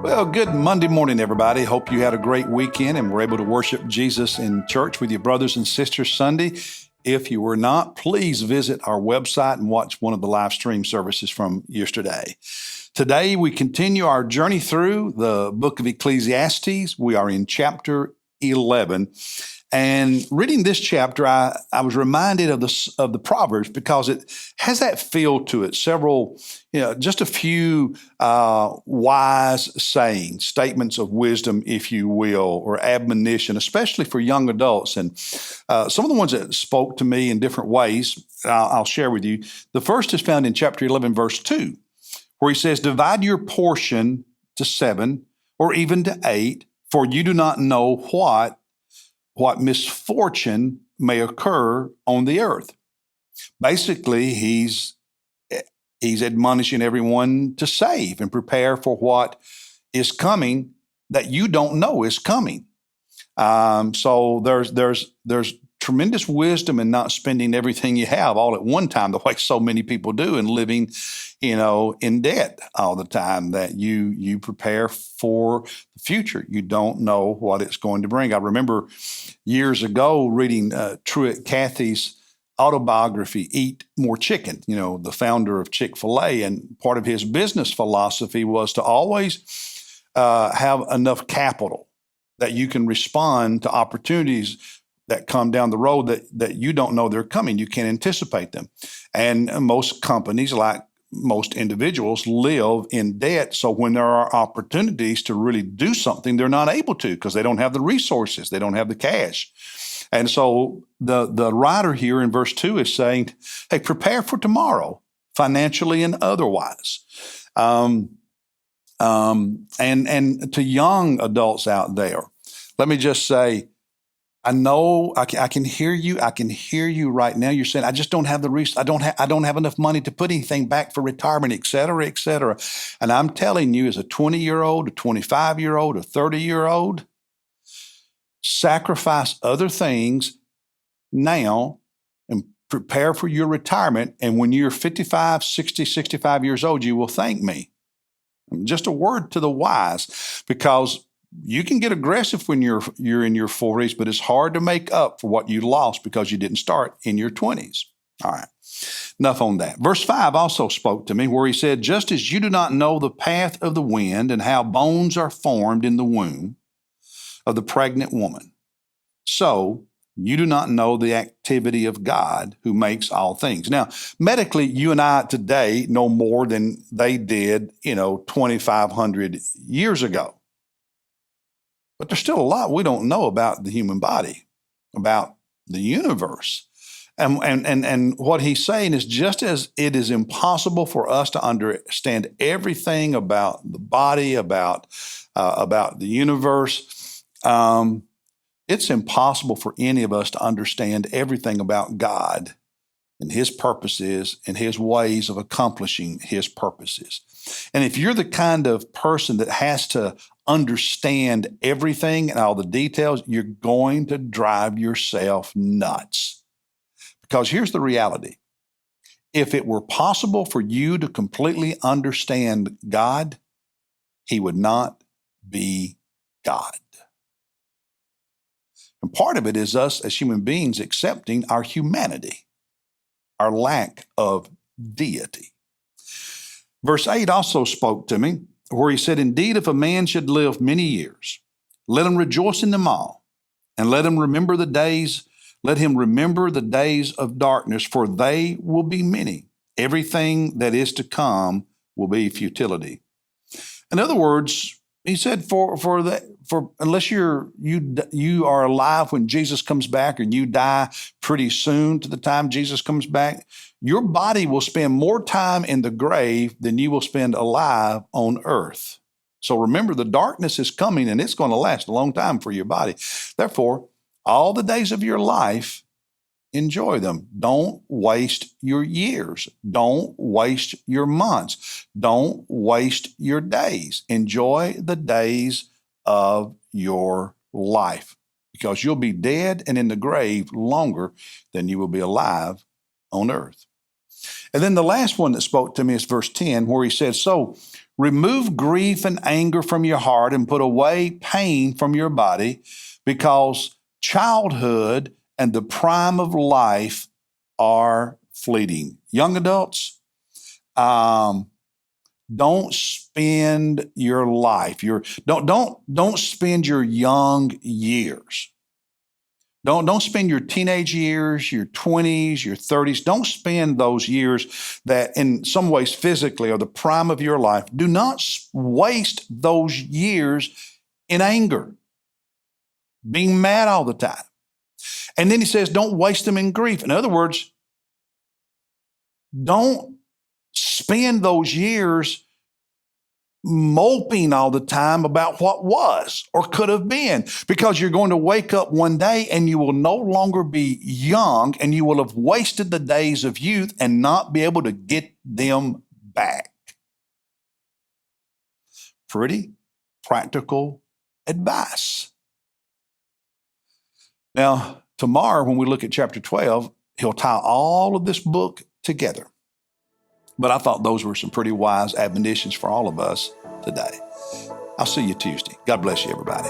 Well, good Monday morning, everybody. Hope you had a great weekend and were able to worship Jesus in church with your brothers and sisters Sunday. If you were not, please visit our website and watch one of the live stream services from yesterday. Today, we continue our journey through the book of Ecclesiastes. We are in chapter 11. And reading this chapter, I was reminded of the Proverbs because it has that feel to it. Several, just a few wise sayings, statements of wisdom, if you will, or admonition, especially for young adults. And some of the ones that spoke to me in different ways, I'll share with you. The first is found in chapter 11, verse 2, where he says, "Divide your portion to 7 or even to 8, for you do not know what misfortune may occur on the earth." Basically, he's admonishing everyone to save and prepare for what is coming that you don't know is coming. So there's tremendous wisdom in not spending everything you have all at one time, the way so many people do, and living, in debt all the time. That you prepare for the future. You don't know what it's going to bring. I remember years ago reading Truett Cathy's autobiography, Eat More Chicken, the founder of Chick-fil-A. And part of his business philosophy was to always have enough capital that you can respond to opportunities that come down the road that you don't know they're coming. You can't anticipate them. And most companies, like most individuals, live in debt. So when there are opportunities to really do something, they're not able to because they don't have the resources. They don't have the cash. And so the writer here in verse 2 is saying, hey, prepare for tomorrow, financially and otherwise. And to young adults out there, let me just say, I know I can hear you. I can hear you right now. You're saying, I just don't have the resources. I don't have enough money to put anything back for retirement, et cetera, et cetera. And I'm telling you, as a 20-year-old, a 25-year-old, a 30-year-old, sacrifice other things now and prepare for your retirement. And when you're 55, 60, 65 years old, you will thank me. Just a word to the wise, because you can get aggressive when you're in your 40s, but it's hard to make up for what you lost because you didn't start in your 20s. All right, enough on that. Verse 5 also spoke to me, where he said, "Just as you do not know the path of the wind and how bones are formed in the womb of the pregnant woman, so you do not know the activity of God who makes all things." Now, medically, you and I today know more than they did, 2,500 years ago. But there's still a lot we don't know about the human body, about the universe. And what he's saying is, just as it is impossible for us to understand everything about the body, about the universe, it's impossible for any of us to understand everything about God and his purposes and his ways of accomplishing his purposes. And if you're the kind of person that has to understand everything and all the details, you're going to drive yourself nuts. Because here's the reality. If it were possible for you to completely understand God, he would not be God. And part of it is us as human beings accepting our humanity, our lack of deity. Verse 8 also spoke to me, where he said, "Indeed, if a man should live many years, let him rejoice in them all, and let him remember the days of darkness, for they will be many. Everything that is to come will be futility." In other words, he said, for unless you are alive when Jesus comes back, or you die pretty soon to the time Jesus comes back, your body will spend more time in the grave than you will spend alive on earth. So remember, the darkness is coming, and it's going to last a long time for your body. Therefore, all the days of your life, enjoy them. Don't waste your years. Don't waste your months. Don't waste your days. Enjoy the days of your life, because you'll be dead and in the grave longer than you will be alive on earth. And then the last one that spoke to me is verse 10, where he said, "So Remove grief and anger from your heart and put away pain from your body, because childhood and the prime of life are fleeting. Young adults, don't spend your life. Don't spend your young years. Don't spend your teenage years, your 20s, your 30s. Don't spend those years that in some ways physically are the prime of your life. Do not waste those years in anger, being mad all the time. And then he says, don't waste them in grief. In other words, don't spend those years moping all the time about what was or could have been, because you're going to wake up one day and you will no longer be young, and you will have wasted the days of youth and not be able to get them back. Pretty practical advice. Now, tomorrow when we look at chapter 12, he'll tie all of this book together. But I thought those were some pretty wise admonitions for all of us today. I'll see you Tuesday. God bless you, everybody.